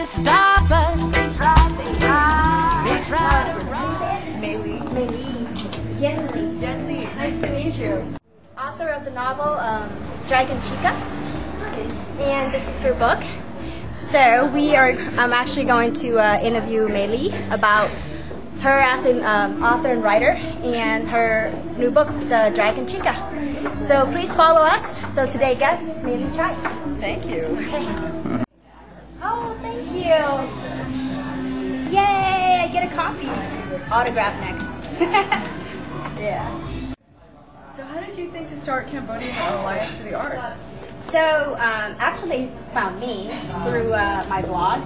to stop us. They try to run. Yenli. Nice to meet you. Author of the novel Dragon Chica, and this is her book. So I'm actually going to interview Mei Li about her as an author and writer and her new book, The Dragon Chica. So please follow us. So today, guest Mei Li Chai. Thank you. Okay. Oh, thank you. Yay! I get a copy. Autograph next. Yeah. So how did you think to start Cambodian Alliance for the Arts? So actually found me through my blog.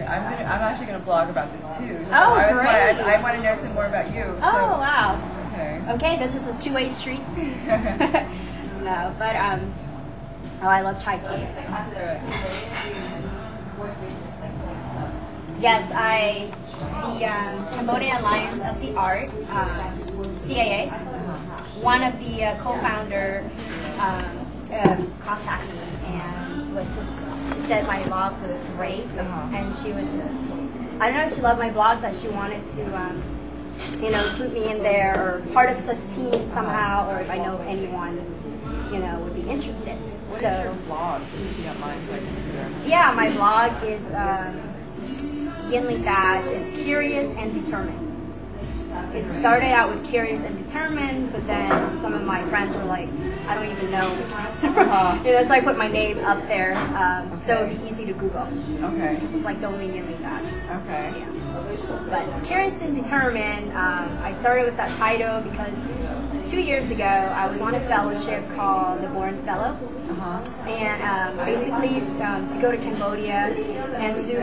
I'm actually going to blog about this too. So Oh, I great. want to know some more about you. So. Oh, wow. Okay. Okay, this is a two-way street. No, but oh, I love chai tea. Yes, the Cambodian Alliance of the Art, CAA. One of the co-founder contacted me and she said my blog was great, and she was just, I don't know, she loved my blog, that she wanted to include me in there or part of such team somehow, or if I know anyone would be interested. What is your blog, if you don't mind, so I can look at it? Yeah, my blog is Thach is Curious and Determined. It started out with Curious and Determined, but then some of my friends were like, I don't even know. So I put my name up there, so it'd be easy to Google. Okay. This is like the only Thach. Okay. Yeah. But Curious and Determined, I started with that title because 2 years ago I was on a fellowship called the Born Fellow. And basically it's to go to Cambodia and to do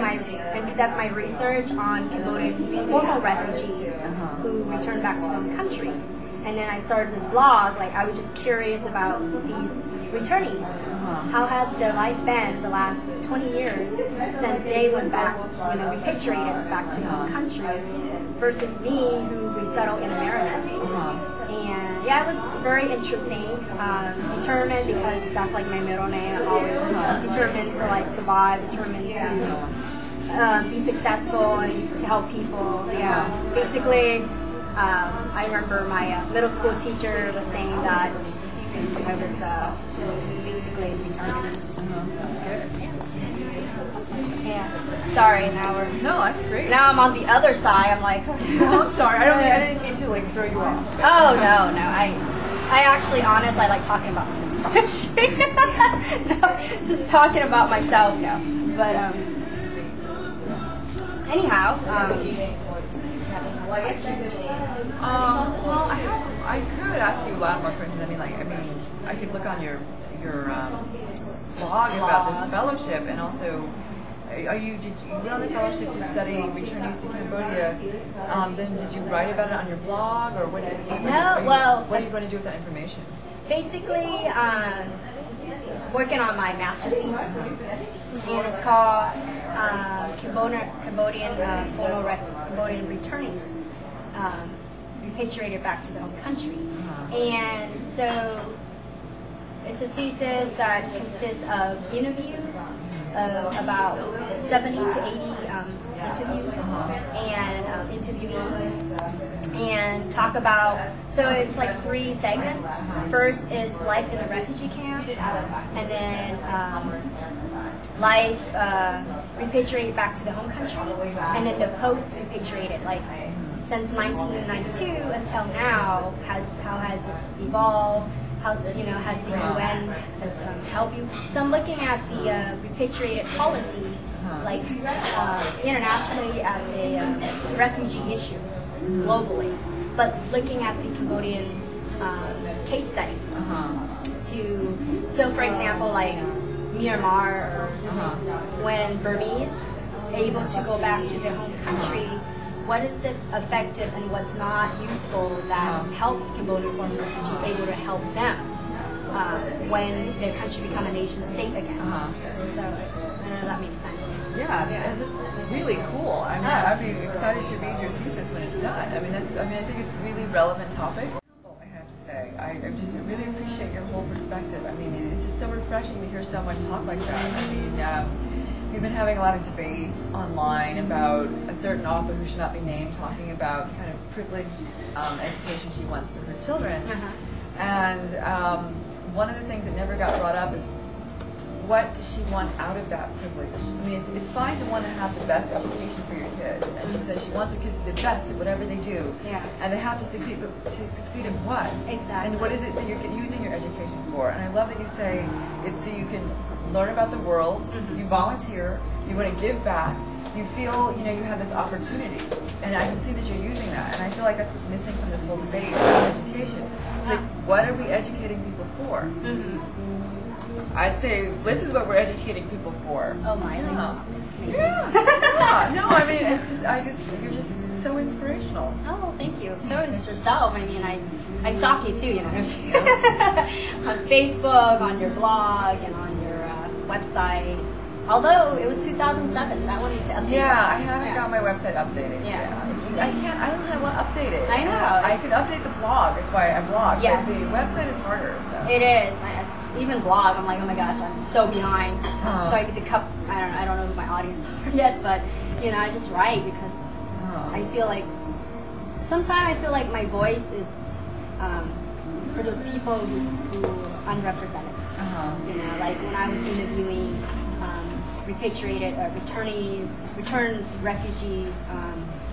conduct my research on Cambodian former refugees who returned back to their own country. And then I started this blog. Like, I was just curious about these returnees. How has their life been the last 20 years since they went back, repatriated back to their own country, versus me, who resettled in America. And yeah, it was very interesting. Determined, because that's like my middle name. I'm always determined to like survive, determined to be successful and to help people. Yeah, basically, I remember my middle school teacher was saying that I was basically determined. That's good. Yeah. Sorry, now we're. No, that's great. Now I'm on the other side. I'm like. Oh, I'm sorry. I didn't mean to like throw you off. Oh no. I actually, honest, I like talking about myself. No, just talking about myself. No, but anyhow. Well, I could ask you a lot more questions. I could look on your blog about this fellowship, and also, did you went on the fellowship to study returnees to Cambodia? Then did you write about it on your blog, or what? What are you going to do with that information? Basically, working on my master's thesis, and it's called Cambodian returnees repatriated back to their home country. And so it's a thesis that consists of interviews, about 70 to 80 interviews and interviewees, and talk about, so it's like 3 segments. First is life in a refugee camp, and then life repatriated back to the home country, and then the post-repatriated, like since 1992 until now, how has it evolved? How has the UN has helped you? So I'm looking at the repatriated policy, like internationally as a refugee issue globally, but looking at the Cambodian case study. So for example, like Myanmar, when Burmese able to go back to their home country, what is it effective and what's not useful that helps Cambodian former refugees able to help them when their country become a nation state again. So I don't know if that makes sense. Yeah, that's really cool. I'd be excited to read your thesis when it's done. I think it's a really relevant topic. I have to say, I just really appreciate your whole perspective. It's just so refreshing to hear someone talk like that. we've been having a lot of debates online about a certain author who should not be named talking about kind of privileged education she wants for her children. And one of the things that never got brought up is, what does she want out of that privilege? I mean, it's fine to want to have the best education for your kids. And she says she wants her kids to be the best at whatever they do. Yeah. And they have to succeed, but to succeed in what? Exactly. And what is it that you're using your education for? And I love that you say it's so you can learn about the world, you volunteer, you want to give back, you feel, you know, you have this opportunity. And I can see that you're using that. And I feel like that's what's missing from this whole debate about education. It's like, what are we educating people for? I'd say this is what we're educating people for. Oh my, yeah. No, I mean, it's just, you're just so inspirational. Oh, thank you. So is yourself. I mean, I stalk you too, you know. On Facebook, on your blog, and on your website. Although it was 2007, I wanted to update. Yeah, I haven't got my website updated. Yeah. I don't know what to update it. I know. I can update the blog. That's why I blog. Yes. But the website is harder. So. It is. Even blog, I'm like, oh my gosh, I'm so behind. So I get to cut. I don't know who my audience are yet, but you know, I just write because I feel like sometimes I feel like my voice is for those people who are unrepresented. You know, like when I was interviewing repatriated returned refugees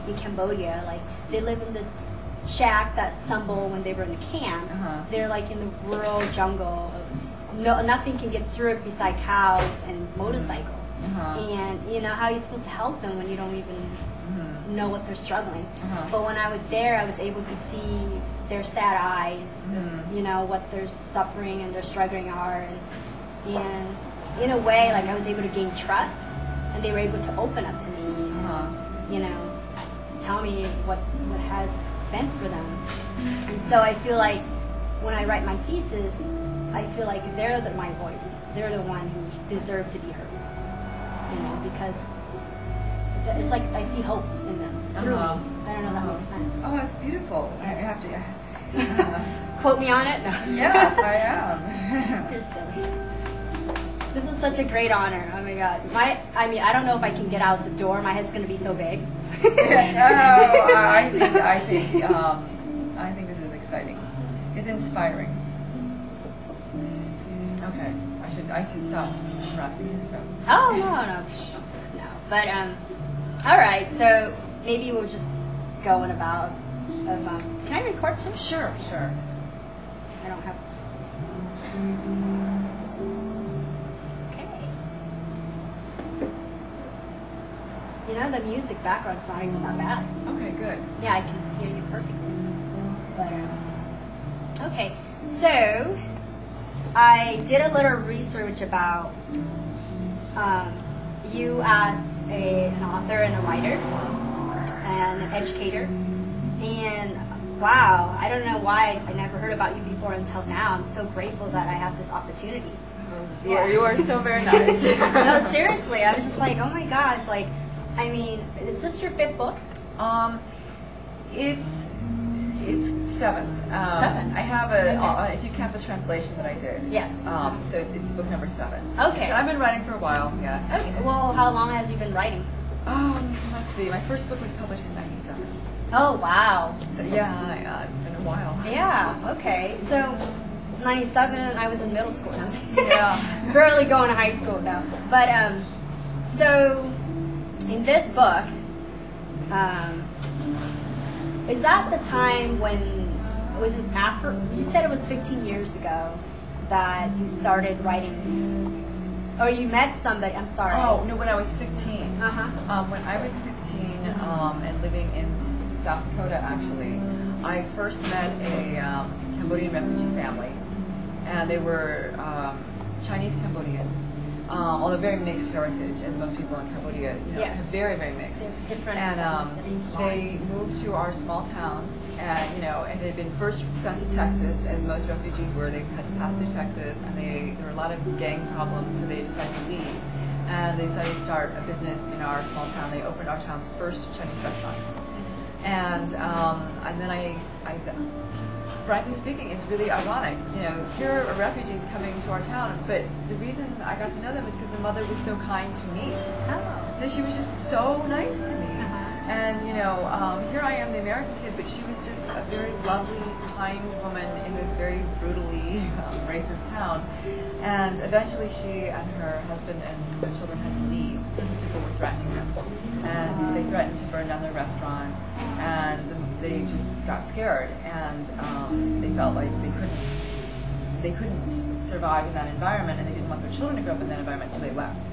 in Cambodia, like they live in this shack that stumbled when they were in a camp. They're like in the rural jungle of nothing can get through it beside cows and motorcycle. And you know, how are you supposed to help them when you don't even know what they're struggling? But when I was there, I was able to see their sad eyes, you know, what their suffering and their struggling are, and in a way, like I was able to gain trust, and they were able to open up to me, and, you know, tell me what has been for them. And so I feel like when I write my thesis, I feel like they're my voice. They're the one who deserve to be heard. You know, because it's like I see hopes in them through me. I don't know if that makes sense. Oh, that's beautiful. I have to quote me on it. No. Yes, I am. You're silly. This is such a great honor. Oh my God. I don't know if I can get out the door. My head's going to be so big. I think this is exciting. It's inspiring. Okay, I should stop harassing you. So. Oh no. But all right. So maybe we'll just go in about can I record too? Sure. I don't have. You know, the music background's not even that bad. Okay, good. Yeah, I can hear you perfectly. But, okay, so I did a little research about you as an author and a writer and an educator. And wow, I don't know why I never heard about you before until now. I'm so grateful that I have this opportunity. Yeah, you are so very nice. No, seriously, I was just like, oh my gosh, like, I mean, is this your 5th book? It's 7th. 7. I have if you count the translation that I did. Yes. So it's book number 7. Okay. So I've been writing for a while. Yes. Okay. Well, how long has you been writing? Let's see. My first book was published in '97. Oh wow. So yeah, it's been a while. Yeah. Okay. So 97, I was in middle school. Yeah. Barely going to high school now. But so in this book, is that the time when, was it after, you said it was 15 years ago that you started writing, or you met somebody, I'm sorry. Oh, no, when I was 15. Uh-huh. When I was 15 and living in South Dakota, actually, I first met a Cambodian refugee family, and they were Chinese Cambodians. Although very mixed heritage, as most people in Cambodia, you know, Yes. very, very mixed. They're different And ethnicities. they moved to our small town, and you know, and they'd been first sent to Texas, as most refugees were. They had to pass through Texas, and there were a lot of gang problems, so they decided to leave. And they decided to start a business in our small town. They opened our town's first Chinese restaurant. And then frankly speaking, it's really ironic. You know, here are refugees coming to our town, but the reason I got to know them is because the mother was so kind to me. Oh. That she was just so nice to me. And, you know, here I am, the American kid, but she was just a very lovely, kind woman in this very brutally racist town. And eventually she and her husband and their children had to leave because people were threatening them. And they threatened to burn down their restaurant, and they just got scared, and they felt like they couldn't survive in that environment, and they didn't want their children to grow up in that environment, so they left.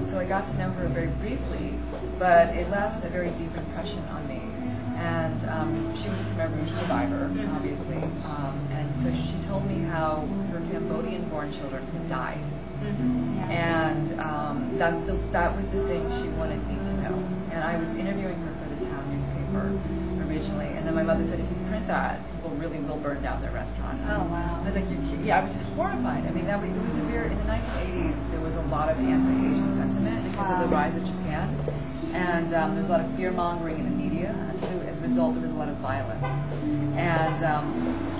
So I got to know her very briefly, but it left a very deep impression on me. And she was a Khmer Rouge survivor, obviously. And so she told me how her Cambodian-born children had died. And that was the thing she wanted me to know. And I was interviewing her for the town newspaper originally, and then my mother said, if you print that, people really will burn down their restaurant. Oh, wow. I was like, yeah, I was just horrified. I mean, it was in the 1980s, there was a lot of anti-Asian sentiment because of the rise of Japan. And there's a lot of fear-mongering in the media, and so as a result, there was a lot of violence. And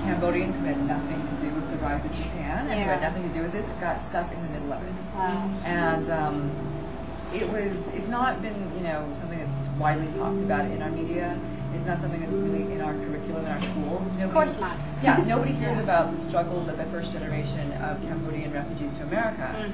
Cambodians who had nothing to do with the rise of Japan and who had nothing to do with this got stuck in the middle of it. Wow. And it's not been, you know, something that's widely talked about in our media. It's not something that's really in our curriculum in our schools. Of course not. Yeah, nobody hears about the struggles of the first generation of Cambodian refugees to America.